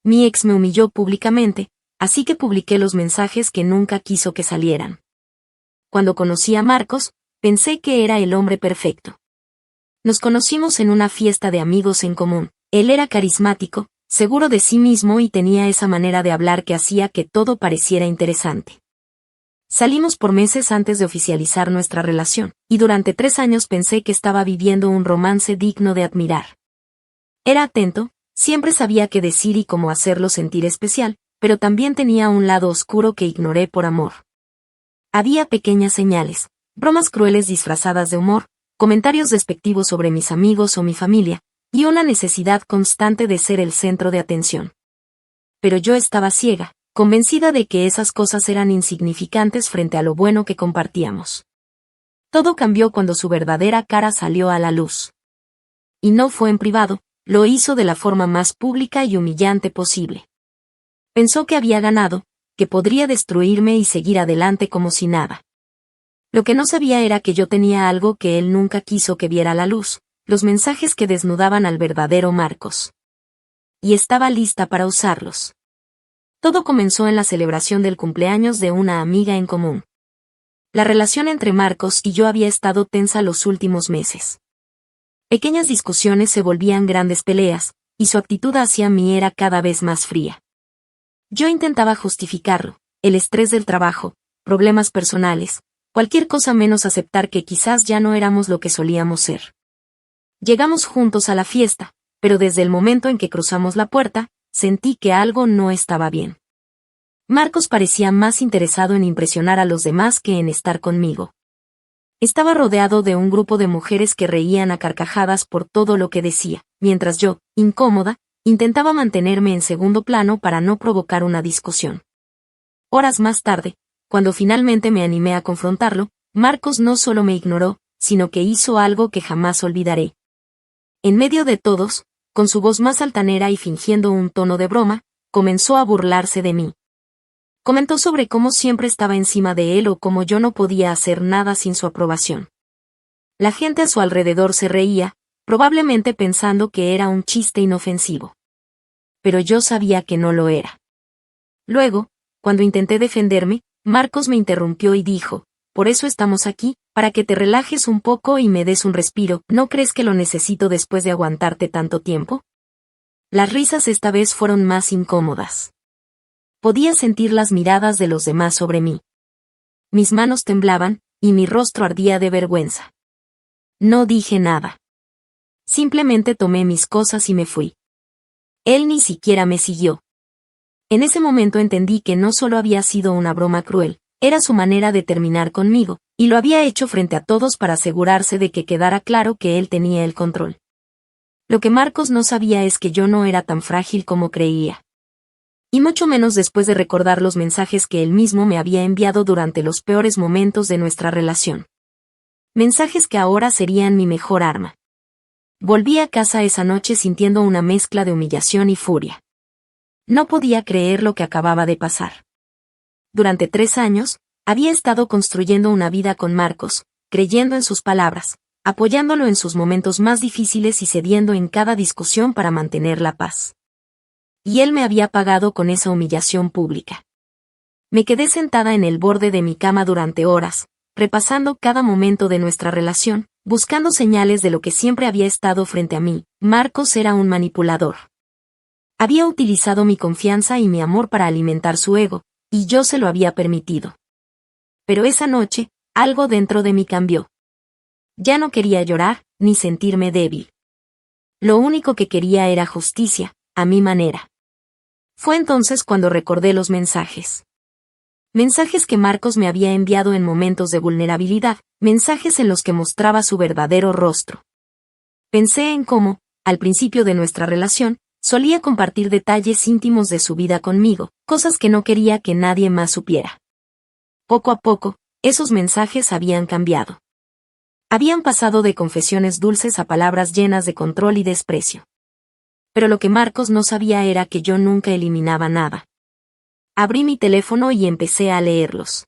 mi ex me humilló públicamente, así que publiqué los mensajes que nunca quiso que salieran. Cuando conocí a Marcos, pensé que era el hombre perfecto. Nos conocimos en una fiesta de amigos en común. Él era carismático, seguro de sí mismo y tenía esa manera de hablar que hacía que todo pareciera interesante. Salimos por meses antes de oficializar nuestra relación, y durante 3 años pensé que estaba viviendo un romance digno de admirar. Era atento, siempre sabía qué decir y cómo hacerlo sentir especial, pero también tenía un lado oscuro que ignoré por amor. Había pequeñas señales, bromas crueles disfrazadas de humor, comentarios despectivos sobre mis amigos o mi familia, y una necesidad constante de ser el centro de atención. Pero yo estaba ciega, convencida de que esas cosas eran insignificantes frente a lo bueno que compartíamos. Todo cambió cuando su verdadera cara salió a la luz. Y no fue en privado, lo hizo de la forma más pública y humillante posible. Pensó que había ganado, que podría destruirme y seguir adelante como si nada. Lo que no sabía era que yo tenía algo que él nunca quiso que viera a la luz, los mensajes que desnudaban al verdadero Marcos. Y estaba lista para usarlos. Todo comenzó en la celebración del cumpleaños de una amiga en común. La relación entre Marcos y yo había estado tensa los últimos meses. Pequeñas discusiones se volvían grandes peleas, y su actitud hacia mí era cada vez más fría. Yo intentaba justificarlo, el estrés del trabajo, problemas personales, cualquier cosa menos aceptar que quizás ya no éramos lo que solíamos ser. Llegamos juntos a la fiesta, pero desde el momento en que cruzamos la puerta, sentí que algo no estaba bien. Marcos parecía más interesado en impresionar a los demás que en estar conmigo. Estaba rodeado de un grupo de mujeres que reían a carcajadas por todo lo que decía, mientras yo, incómoda, intentaba mantenerme en segundo plano para no provocar una discusión. Horas más tarde, cuando finalmente me animé a confrontarlo, Marcos no solo me ignoró, sino que hizo algo que jamás olvidaré. En medio de todos, con su voz más altanera y fingiendo un tono de broma, comenzó a burlarse de mí. Comentó sobre cómo siempre estaba encima de él o cómo yo no podía hacer nada sin su aprobación. La gente a su alrededor se reía, probablemente pensando que era un chiste inofensivo. Pero yo sabía que no lo era. Luego, cuando intenté defenderme, Marcos me interrumpió y dijo, «Por eso estamos aquí, para que te relajes un poco y me des un respiro, ¿no crees que lo necesito después de aguantarte tanto tiempo?» Las risas esta vez fueron más incómodas. Podía sentir las miradas de los demás sobre mí. Mis manos temblaban, y mi rostro ardía de vergüenza. No dije nada. Simplemente tomé mis cosas y me fui. Él ni siquiera me siguió. En ese momento entendí que no solo había sido una broma cruel, era su manera de terminar conmigo, y lo había hecho frente a todos para asegurarse de que quedara claro que él tenía el control. Lo que Marcos no sabía es que yo no era tan frágil como creía. Y mucho menos después de recordar los mensajes que él mismo me había enviado durante los peores momentos de nuestra relación. Mensajes que ahora serían mi mejor arma. Volví a casa esa noche sintiendo una mezcla de humillación y furia. No podía creer lo que acababa de pasar. Durante 3 años, había estado construyendo una vida con Marcos, creyendo en sus palabras, apoyándolo en sus momentos más difíciles y cediendo en cada discusión para mantener la paz. Y él me había pagado con esa humillación pública. Me quedé sentada en el borde de mi cama durante horas, repasando cada momento de nuestra relación, buscando señales de lo que siempre había estado frente a mí. Marcos era un manipulador. Había utilizado mi confianza y mi amor para alimentar su ego, y yo se lo había permitido. Pero esa noche, algo dentro de mí cambió. Ya no quería llorar, ni sentirme débil. Lo único que quería era justicia, a mi manera. Fue entonces cuando recordé los mensajes. Mensajes que Marcos me había enviado en momentos de vulnerabilidad, mensajes en los que mostraba su verdadero rostro. Pensé en cómo, al principio de nuestra relación, solía compartir detalles íntimos de su vida conmigo, cosas que no quería que nadie más supiera. Poco a poco, esos mensajes habían cambiado. Habían pasado de confesiones dulces a palabras llenas de control y desprecio. Pero lo que Marcos no sabía era que yo nunca eliminaba nada. Abrí mi teléfono y empecé a leerlos.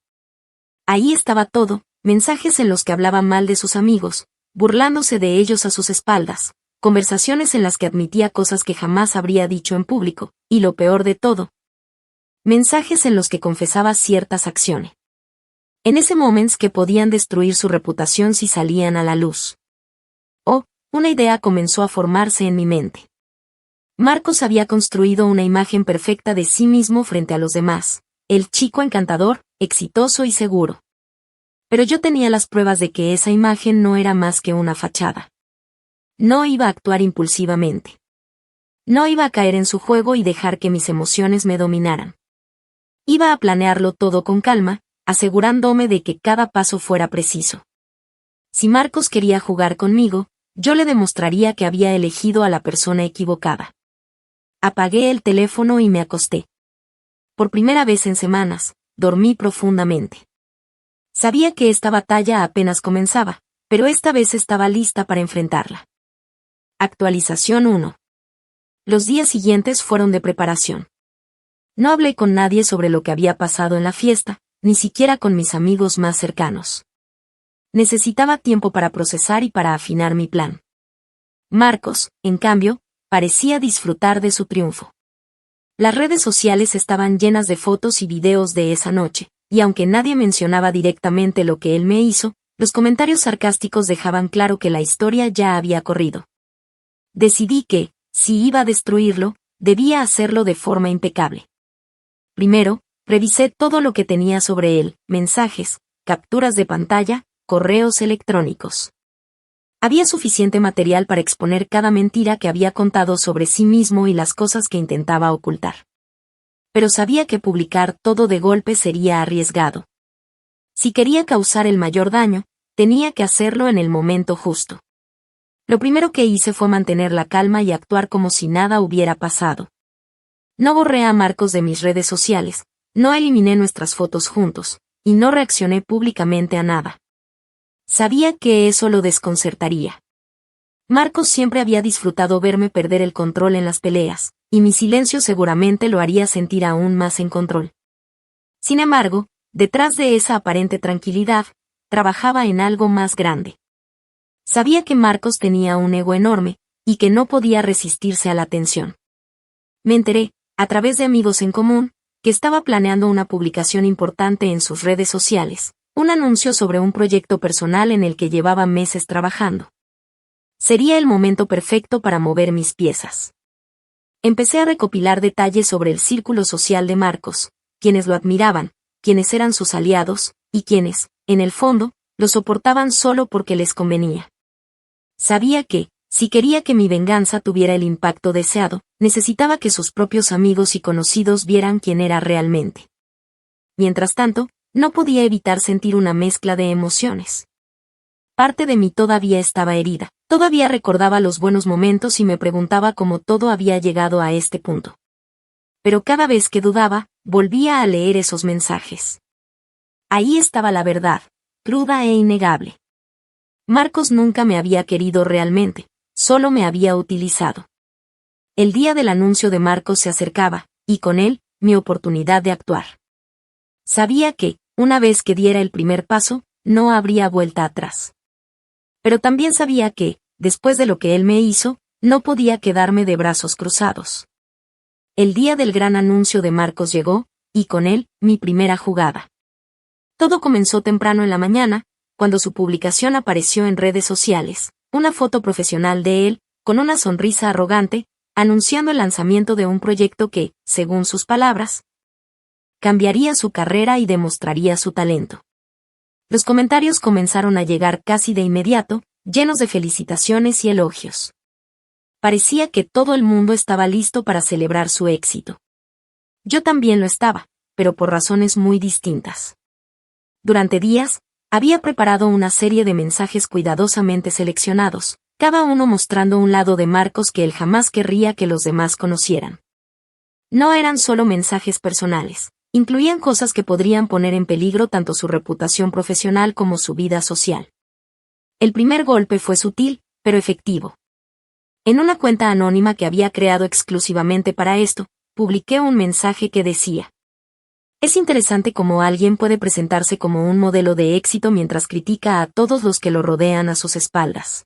Ahí estaba todo, mensajes en los que hablaba mal de sus amigos, burlándose de ellos a sus espaldas, conversaciones en las que admitía cosas que jamás habría dicho en público, y lo peor de todo, mensajes en los que confesaba ciertas acciones. En ese momento que podían destruir su reputación si salían a la luz. Una idea comenzó a formarse en mi mente. Marcos había construido una imagen perfecta de sí mismo frente a los demás, el chico encantador, exitoso y seguro. Pero yo tenía las pruebas de que esa imagen no era más que una fachada. No iba a actuar impulsivamente. No iba a caer en su juego y dejar que mis emociones me dominaran. Iba a planearlo todo con calma, asegurándome de que cada paso fuera preciso. Si Marcos quería jugar conmigo, yo le demostraría que había elegido a la persona equivocada. Apagué el teléfono y me acosté. Por primera vez en semanas, dormí profundamente. Sabía que esta batalla apenas comenzaba, pero esta vez estaba lista para enfrentarla. Actualización 1. Los días siguientes fueron de preparación. No hablé con nadie sobre lo que había pasado en la fiesta, ni siquiera con mis amigos más cercanos. Necesitaba tiempo para procesar y para afinar mi plan. Marcos, en cambio, parecía disfrutar de su triunfo. Las redes sociales estaban llenas de fotos y videos de esa noche, y aunque nadie mencionaba directamente lo que él me hizo, los comentarios sarcásticos dejaban claro que la historia ya había corrido. Decidí que, si iba a destruirlo, debía hacerlo de forma impecable. Primero, revisé todo lo que tenía sobre él, mensajes, capturas de pantalla, correos electrónicos. Había suficiente material para exponer cada mentira que había contado sobre sí mismo y las cosas que intentaba ocultar. Pero sabía que publicar todo de golpe sería arriesgado. Si quería causar el mayor daño, tenía que hacerlo en el momento justo. Lo primero que hice fue mantener la calma y actuar como si nada hubiera pasado. No borré a Marcos de mis redes sociales, no eliminé nuestras fotos juntos, y no reaccioné públicamente a nada. Sabía que eso lo desconcertaría. Marcos siempre había disfrutado verme perder el control en las peleas, y mi silencio seguramente lo haría sentir aún más en control. Sin embargo, detrás de esa aparente tranquilidad, trabajaba en algo más grande. Sabía que Marcos tenía un ego enorme, y que no podía resistirse a la tensión. Me enteré, a través de amigos en común, que estaba planeando una publicación importante en sus redes sociales. Un anuncio sobre un proyecto personal en el que llevaba meses trabajando. Sería el momento perfecto para mover mis piezas. Empecé a recopilar detalles sobre el círculo social de Marcos, quienes lo admiraban, quienes eran sus aliados, y quienes, en el fondo, lo soportaban solo porque les convenía. Sabía que, si quería que mi venganza tuviera el impacto deseado, necesitaba que sus propios amigos y conocidos vieran quién era realmente. Mientras tanto, no podía evitar sentir una mezcla de emociones. Parte de mí todavía estaba herida, todavía recordaba los buenos momentos y me preguntaba cómo todo había llegado a este punto. Pero cada vez que dudaba, volvía a leer esos mensajes. Ahí estaba la verdad, cruda e innegable. Marcos nunca me había querido realmente, solo me había utilizado. El día del anuncio de Marcos se acercaba, y con él, mi oportunidad de actuar. Sabía que, una vez que diera el primer paso, no habría vuelta atrás. Pero también sabía que, después de lo que él me hizo, no podía quedarme de brazos cruzados. El día del gran anuncio de Marcos llegó, y con él, mi primera jugada. Todo comenzó temprano en la mañana, cuando su publicación apareció en redes sociales, una foto profesional de él, con una sonrisa arrogante, anunciando el lanzamiento de un proyecto que, según sus palabras, cambiaría su carrera y demostraría su talento. Los comentarios comenzaron a llegar casi de inmediato, llenos de felicitaciones y elogios. Parecía que todo el mundo estaba listo para celebrar su éxito. Yo también lo estaba, pero por razones muy distintas. Durante días, había preparado una serie de mensajes cuidadosamente seleccionados, cada uno mostrando un lado de Marcos que él jamás querría que los demás conocieran. No eran solo mensajes personales. Incluían cosas que podrían poner en peligro tanto su reputación profesional como su vida social. El primer golpe fue sutil, pero efectivo. En una cuenta anónima que había creado exclusivamente para esto, publiqué un mensaje que decía: es interesante cómo alguien puede presentarse como un modelo de éxito mientras critica a todos los que lo rodean a sus espaldas.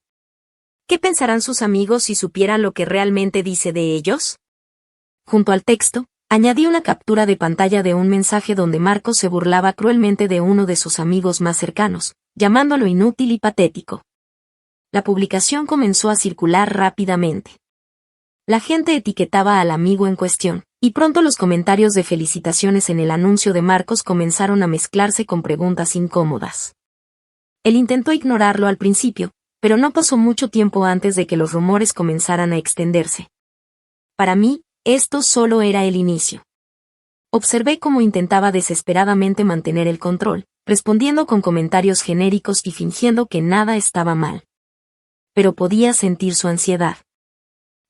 ¿Qué pensarán sus amigos si supieran lo que realmente dice de ellos? Junto al texto, añadí una captura de pantalla de un mensaje donde Marcos se burlaba cruelmente de uno de sus amigos más cercanos, llamándolo inútil y patético. La publicación comenzó a circular rápidamente. La gente etiquetaba al amigo en cuestión, y pronto los comentarios de felicitaciones en el anuncio de Marcos comenzaron a mezclarse con preguntas incómodas. Él intentó ignorarlo al principio, pero no pasó mucho tiempo antes de que los rumores comenzaran a extenderse. Para mí, esto solo era el inicio. Observé cómo intentaba desesperadamente mantener el control, respondiendo con comentarios genéricos y fingiendo que nada estaba mal. Pero podía sentir su ansiedad.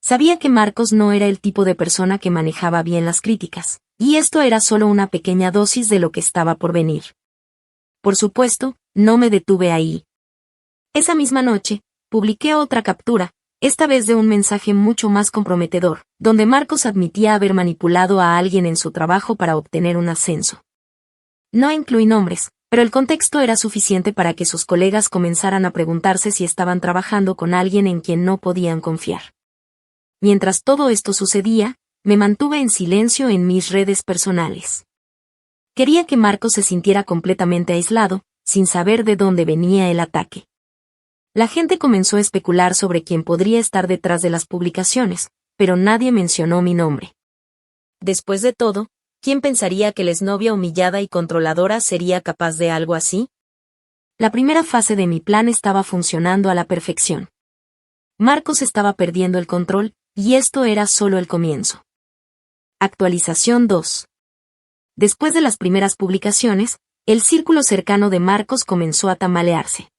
Sabía que Marcos no era el tipo de persona que manejaba bien las críticas, y esto era solo una pequeña dosis de lo que estaba por venir. Por supuesto, no me detuve ahí. Esa misma noche, publiqué otra captura, esta vez de un mensaje mucho más comprometedor, donde Marcos admitía haber manipulado a alguien en su trabajo para obtener un ascenso. No incluí nombres, pero el contexto era suficiente para que sus colegas comenzaran a preguntarse si estaban trabajando con alguien en quien no podían confiar. Mientras todo esto sucedía, me mantuve en silencio en mis redes personales. Quería que Marcos se sintiera completamente aislado, sin saber de dónde venía el ataque. La gente comenzó a especular sobre quién podría estar detrás de las publicaciones, pero nadie mencionó mi nombre. Después de todo, ¿quién pensaría que la exnovia humillada y controladora sería capaz de algo así? La primera fase de mi plan estaba funcionando a la perfección. Marcos estaba perdiendo el control, y esto era solo el comienzo. Actualización 2. Después de las primeras publicaciones, el círculo cercano de Marcos comenzó a tambalearse.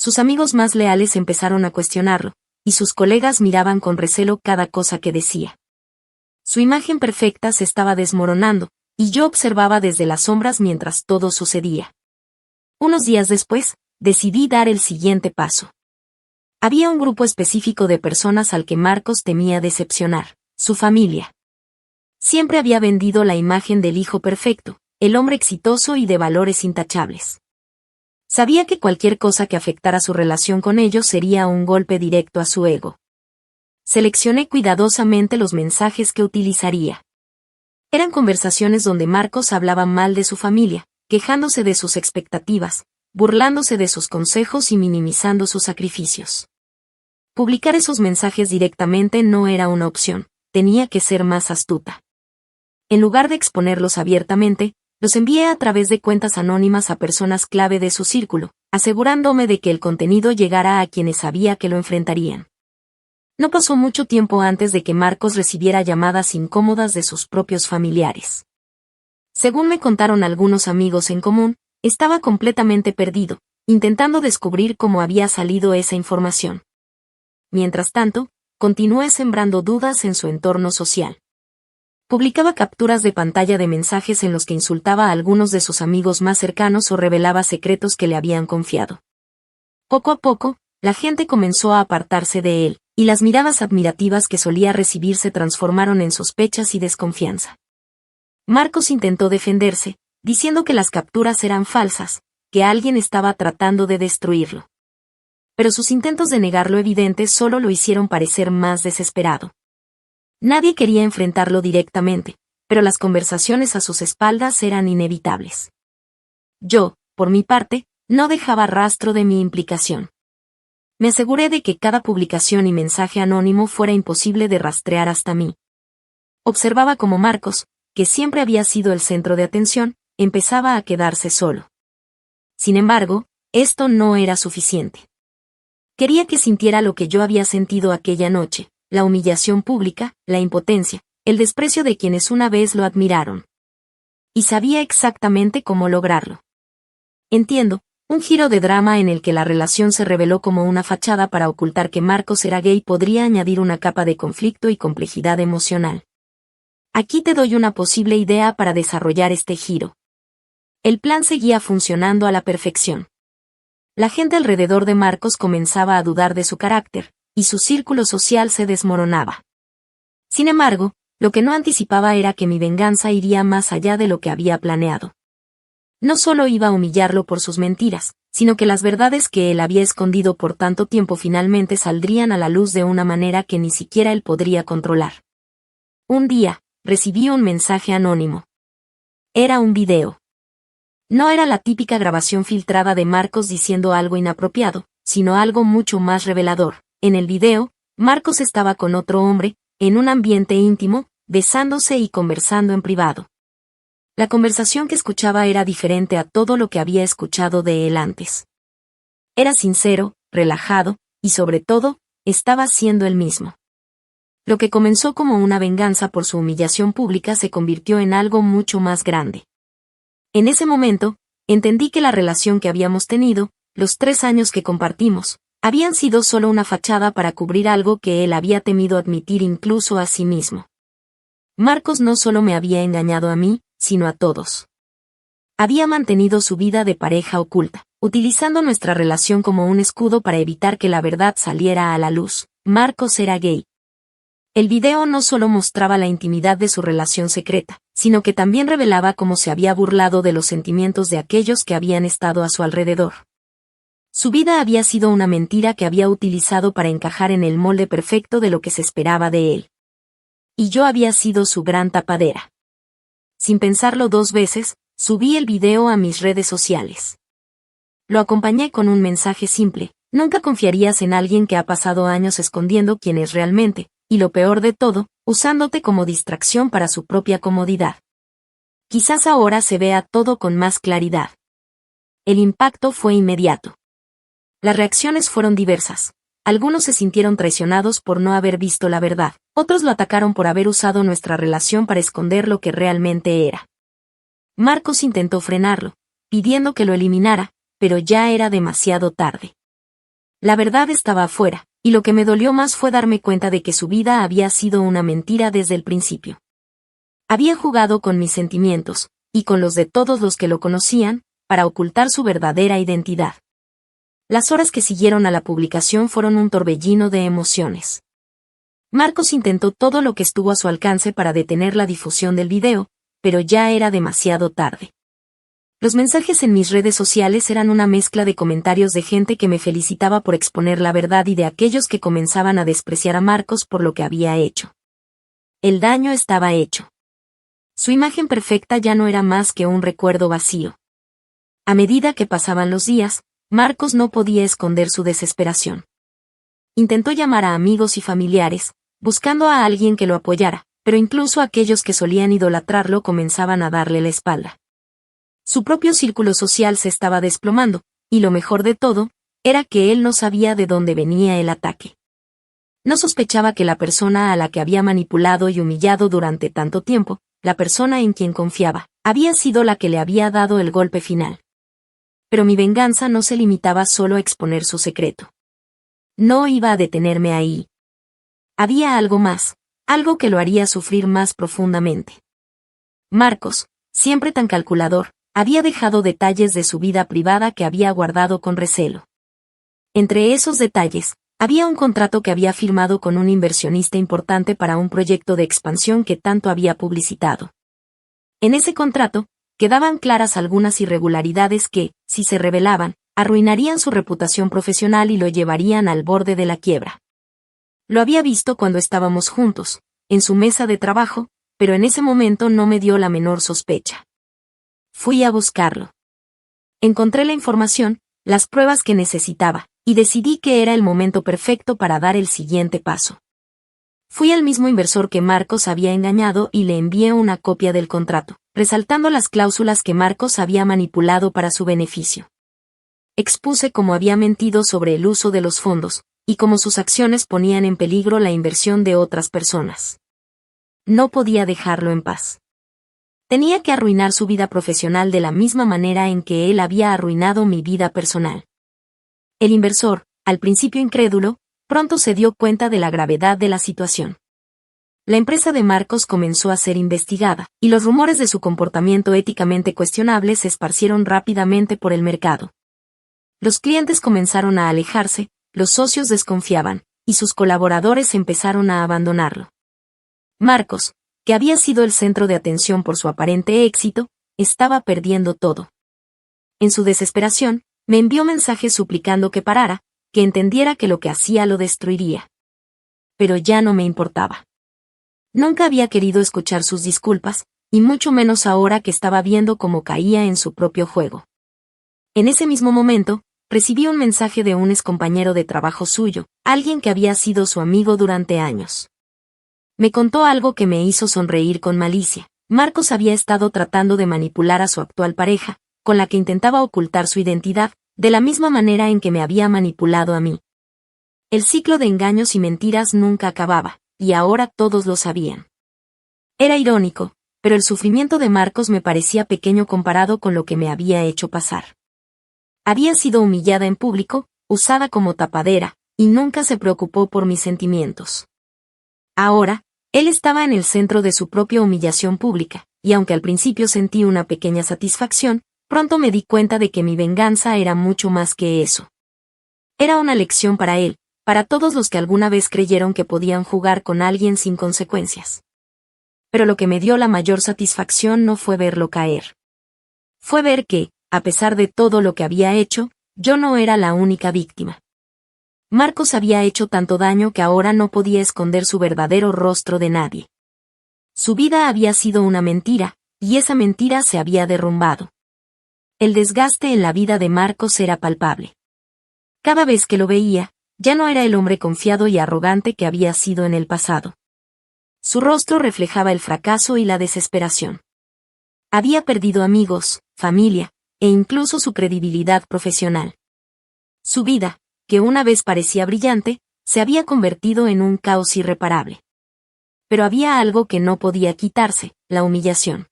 Sus amigos más leales empezaron a cuestionarlo, y sus colegas miraban con recelo cada cosa que decía. Su imagen perfecta se estaba desmoronando, y yo observaba desde las sombras mientras todo sucedía. Unos días después, decidí dar el siguiente paso. Había un grupo específico de personas al que Marcos temía decepcionar, su familia. Siempre había vendido la imagen del hijo perfecto, el hombre exitoso y de valores intachables. Sabía que cualquier cosa que afectara su relación con ellos sería un golpe directo a su ego. Seleccioné cuidadosamente los mensajes que utilizaría. Eran conversaciones donde Marcos hablaba mal de su familia, quejándose de sus expectativas, burlándose de sus consejos y minimizando sus sacrificios. Publicar esos mensajes directamente no era una opción, tenía que ser más astuta. En lugar de exponerlos abiertamente, los envié a través de cuentas anónimas a personas clave de su círculo, asegurándome de que el contenido llegara a quienes sabía que lo enfrentarían. No pasó mucho tiempo antes de que Marcos recibiera llamadas incómodas de sus propios familiares. Según me contaron algunos amigos en común, estaba completamente perdido, intentando descubrir cómo había salido esa información. Mientras tanto, continué sembrando dudas en su entorno social. Publicaba capturas de pantalla de mensajes en los que insultaba a algunos de sus amigos más cercanos o revelaba secretos que le habían confiado. Poco a poco, la gente comenzó a apartarse de él, y las miradas admirativas que solía recibir se transformaron en sospechas y desconfianza. Marcos intentó defenderse, diciendo que las capturas eran falsas, que alguien estaba tratando de destruirlo. Pero sus intentos de negar lo evidente solo lo hicieron parecer más desesperado. Nadie quería enfrentarlo directamente, pero las conversaciones a sus espaldas eran inevitables. Yo, por mi parte, no dejaba rastro de mi implicación. Me aseguré de que cada publicación y mensaje anónimo fuera imposible de rastrear hasta mí. Observaba cómo Marcos, que siempre había sido el centro de atención, empezaba a quedarse solo. Sin embargo, esto no era suficiente. Quería que sintiera lo que yo había sentido aquella noche, la humillación pública, la impotencia, el desprecio de quienes una vez lo admiraron. Y sabía exactamente cómo lograrlo. Entiendo, un giro de drama en el que la relación se reveló como una fachada para ocultar que Marcos era gay podría añadir una capa de conflicto y complejidad emocional. Aquí te doy una posible idea para desarrollar este giro. El plan seguía funcionando a la perfección. La gente alrededor de Marcos comenzaba a dudar de su carácter, y su círculo social se desmoronaba. Sin embargo, lo que no anticipaba era que mi venganza iría más allá de lo que había planeado. No solo iba a humillarlo por sus mentiras, sino que las verdades que él había escondido por tanto tiempo finalmente saldrían a la luz de una manera que ni siquiera él podría controlar. Un día, recibí un mensaje anónimo. Era un video. No era la típica grabación filtrada de Marcos diciendo algo inapropiado, sino algo mucho más revelador. En el video, Marcos estaba con otro hombre, en un ambiente íntimo, besándose y conversando en privado. La conversación que escuchaba era diferente a todo lo que había escuchado de él antes. Era sincero, relajado, y sobre todo, estaba siendo él mismo. Lo que comenzó como una venganza por su humillación pública se convirtió en algo mucho más grande. En ese momento, entendí que la relación que habíamos tenido, los 3 años que compartimos, habían sido solo una fachada para cubrir algo que él había temido admitir incluso a sí mismo. Marcos no solo me había engañado a mí, sino a todos. Había mantenido su vida de pareja oculta, utilizando nuestra relación como un escudo para evitar que la verdad saliera a la luz. Marcos era gay. El video no solo mostraba la intimidad de su relación secreta, sino que también revelaba cómo se había burlado de los sentimientos de aquellos que habían estado a su alrededor. Su vida había sido una mentira que había utilizado para encajar en el molde perfecto de lo que se esperaba de él. Y yo había sido su gran tapadera. Sin pensarlo 2 veces, subí el video a mis redes sociales. Lo acompañé con un mensaje simple: nunca confiarías en alguien que ha pasado años escondiendo quién es realmente, y lo peor de todo, usándote como distracción para su propia comodidad. Quizás ahora se vea todo con más claridad. El impacto fue inmediato. Las reacciones fueron diversas. Algunos se sintieron traicionados por no haber visto la verdad, otros lo atacaron por haber usado nuestra relación para esconder lo que realmente era. Marcos intentó frenarlo, pidiendo que lo eliminara, pero ya era demasiado tarde. La verdad estaba afuera, y lo que me dolió más fue darme cuenta de que su vida había sido una mentira desde el principio. Había jugado con mis sentimientos, y con los de todos los que lo conocían, para ocultar su verdadera identidad. Las horas que siguieron a la publicación fueron un torbellino de emociones. Marcos intentó todo lo que estuvo a su alcance para detener la difusión del video, pero ya era demasiado tarde. Los mensajes en mis redes sociales eran una mezcla de comentarios de gente que me felicitaba por exponer la verdad y de aquellos que comenzaban a despreciar a Marcos por lo que había hecho. El daño estaba hecho. Su imagen perfecta ya no era más que un recuerdo vacío. A medida que pasaban los días, Marcos no podía esconder su desesperación. Intentó llamar a amigos y familiares, buscando a alguien que lo apoyara, pero incluso aquellos que solían idolatrarlo comenzaban a darle la espalda. Su propio círculo social se estaba desplomando, y lo mejor de todo, era que él no sabía de dónde venía el ataque. No sospechaba que la persona a la que había manipulado y humillado durante tanto tiempo, la persona en quien confiaba, había sido la que le había dado el golpe final. Pero mi venganza no se limitaba solo a exponer su secreto. No iba a detenerme ahí. Había algo más, algo que lo haría sufrir más profundamente. Marcos, siempre tan calculador, había dejado detalles de su vida privada que había guardado con recelo. Entre esos detalles, había un contrato que había firmado con un inversionista importante para un proyecto de expansión que tanto había publicitado. En ese contrato, quedaban claras algunas irregularidades que, si se revelaban, arruinarían su reputación profesional y lo llevarían al borde de la quiebra. Lo había visto cuando estábamos juntos, en su mesa de trabajo, pero en ese momento no me dio la menor sospecha. Fui a buscarlo. Encontré la información, las pruebas que necesitaba, y decidí que era el momento perfecto para dar el siguiente paso. Fui al mismo inversor que Marcos había engañado y le envié una copia del contrato, resaltando las cláusulas que Marcos había manipulado para su beneficio. Expuse cómo había mentido sobre el uso de los fondos, y cómo sus acciones ponían en peligro la inversión de otras personas. No podía dejarlo en paz. Tenía que arruinar su vida profesional de la misma manera en que él había arruinado mi vida personal. El inversor, al principio incrédulo, pronto se dio cuenta de la gravedad de la situación. La empresa de Marcos comenzó a ser investigada, y los rumores de su comportamiento éticamente cuestionable se esparcieron rápidamente por el mercado. Los clientes comenzaron a alejarse, los socios desconfiaban, y sus colaboradores empezaron a abandonarlo. Marcos, que había sido el centro de atención por su aparente éxito, estaba perdiendo todo. En su desesperación, Me envió mensajes suplicando que parara, que entendiera que lo que hacía lo destruiría. Pero ya no me importaba. Nunca había querido escuchar sus disculpas, y mucho menos ahora que estaba viendo cómo caía en su propio juego. En ese mismo momento, recibí un mensaje de un excompañero de trabajo suyo, alguien que había sido su amigo durante años. Me contó algo que me hizo sonreír con malicia. Marcos había estado tratando de manipular a su actual pareja, con la que intentaba ocultar su identidad, de la misma manera en que me había manipulado a mí. El ciclo de engaños y mentiras nunca acababa, y ahora todos lo sabían. Era irónico, pero el sufrimiento de Marcos me parecía pequeño comparado con lo que me había hecho pasar. Había sido humillada en público, usada como tapadera, y nunca se preocupó por mis sentimientos. Ahora, él estaba en el centro de su propia humillación pública, y aunque al principio sentí una pequeña satisfacción, pronto me di cuenta de que mi venganza era mucho más que eso. Era una lección para él, para todos los que alguna vez creyeron que podían jugar con alguien sin consecuencias. Pero lo que me dio la mayor satisfacción no fue verlo caer. Fue ver que, a pesar de todo lo que había hecho, yo no era la única víctima. Marcos había hecho tanto daño que ahora no podía esconder su verdadero rostro de nadie. Su vida había sido una mentira, y esa mentira se había derrumbado. El desgaste en la vida de Marcos era palpable. Cada vez que lo veía, ya no era el hombre confiado y arrogante que había sido en el pasado. Su rostro reflejaba el fracaso y la desesperación. Había perdido amigos, familia, e incluso su credibilidad profesional. Su vida, que una vez parecía brillante, se había convertido en un caos irreparable. Pero había algo que no podía quitarse, la humillación.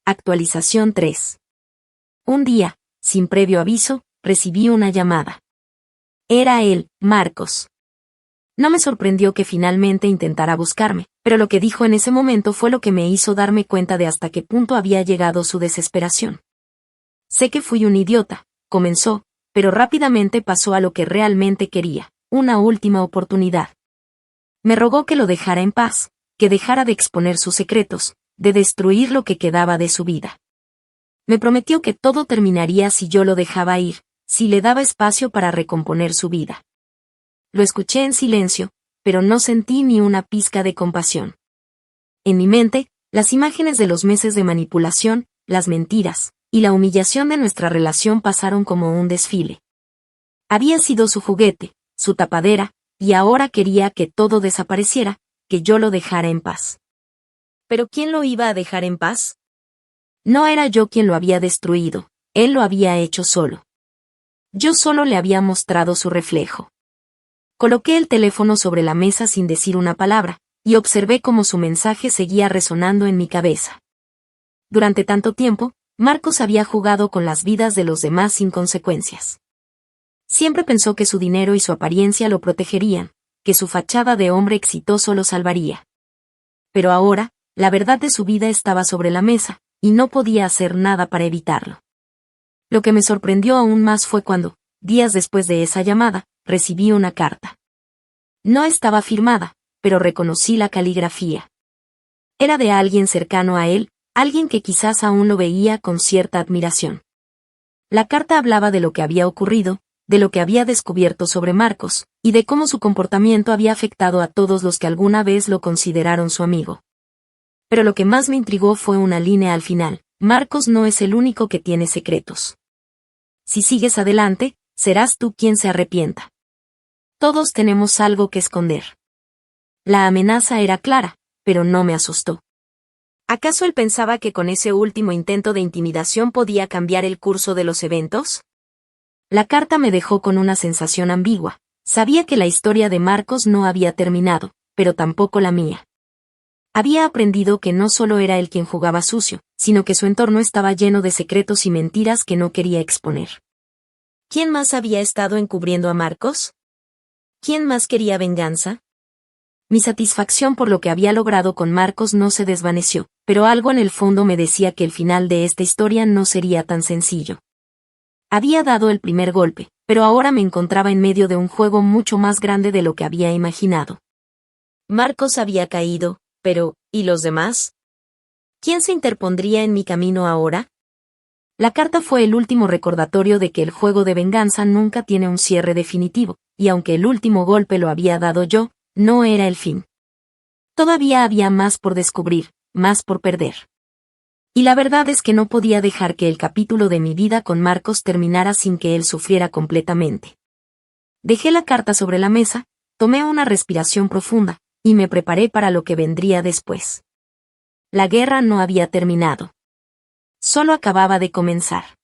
Actualización 3. Un día, sin previo aviso, recibí una llamada. Era él, Marcos. No me sorprendió que finalmente intentara buscarme, pero lo que dijo en ese momento fue lo que me hizo darme cuenta de hasta qué punto había llegado su desesperación. Sé que fui un idiota, comenzó, pero rápidamente pasó a lo que realmente quería, una última oportunidad. Me rogó que lo dejara en paz, que dejara de exponer sus secretos, de destruir lo que quedaba de su vida. Me prometió que todo terminaría si yo lo dejaba ir, si le daba espacio para recomponer su vida. Lo escuché en silencio, pero no sentí ni una pizca de compasión. En mi mente, las imágenes de los meses de manipulación, las mentiras, y la humillación de nuestra relación pasaron como un desfile. Había sido su juguete, su tapadera, y ahora quería que todo desapareciera, que yo lo dejara en paz. ¿Pero quién lo iba a dejar en paz? No era yo quien lo había destruido, él lo había hecho solo. Yo solo le había mostrado su reflejo. Coloqué el teléfono sobre la mesa sin decir una palabra, y observé cómo su mensaje seguía resonando en mi cabeza. Durante tanto tiempo, Marcos había jugado con las vidas de los demás sin consecuencias. Siempre pensó que su dinero y su apariencia lo protegerían, que su fachada de hombre exitoso lo salvaría. Pero ahora, la verdad de su vida estaba sobre la mesa, y no podía hacer nada para evitarlo. Lo que me sorprendió aún más fue cuando, días después de esa llamada, recibí una carta. No estaba firmada, pero reconocí la caligrafía. Era de alguien cercano a él, alguien que quizás aún lo veía con cierta admiración. La carta hablaba de lo que había ocurrido, de lo que había descubierto sobre Marcos, y de cómo su comportamiento había afectado a todos los que alguna vez lo consideraron su amigo. Pero lo que más me intrigó fue una línea al final: Marcos no es el único que tiene secretos. Si sigues adelante, serás tú quien se arrepienta. Todos tenemos algo que esconder. La amenaza era clara, pero no me asustó. ¿Acaso él pensaba que con ese último intento de intimidación podía cambiar el curso de los eventos? La carta me dejó con una sensación ambigua. Sabía que la historia de Marcos no había terminado, pero tampoco la mía. Había aprendido que no solo era él quien jugaba sucio, sino que su entorno estaba lleno de secretos y mentiras que no quería exponer. ¿Quién más había estado encubriendo a Marcos? ¿Quién más quería venganza? Mi satisfacción por lo que había logrado con Marcos no se desvaneció, pero algo en el fondo me decía que el final de esta historia no sería tan sencillo. Había dado el primer golpe, pero ahora me encontraba en medio de un juego mucho más grande de lo que había imaginado. Marcos había caído, pero, ¿y los demás? ¿Quién se interpondría en mi camino ahora? La carta fue el último recordatorio de que el juego de venganza nunca tiene un cierre definitivo, y aunque el último golpe lo había dado yo, no era el fin. Todavía había más por descubrir, más por perder. Y la verdad es que no podía dejar que el capítulo de mi vida con Marcos terminara sin que él sufriera completamente. Dejé la carta sobre la mesa, tomé una respiración profunda, y me preparé para lo que vendría después. La guerra no había terminado. Solo acababa de comenzar.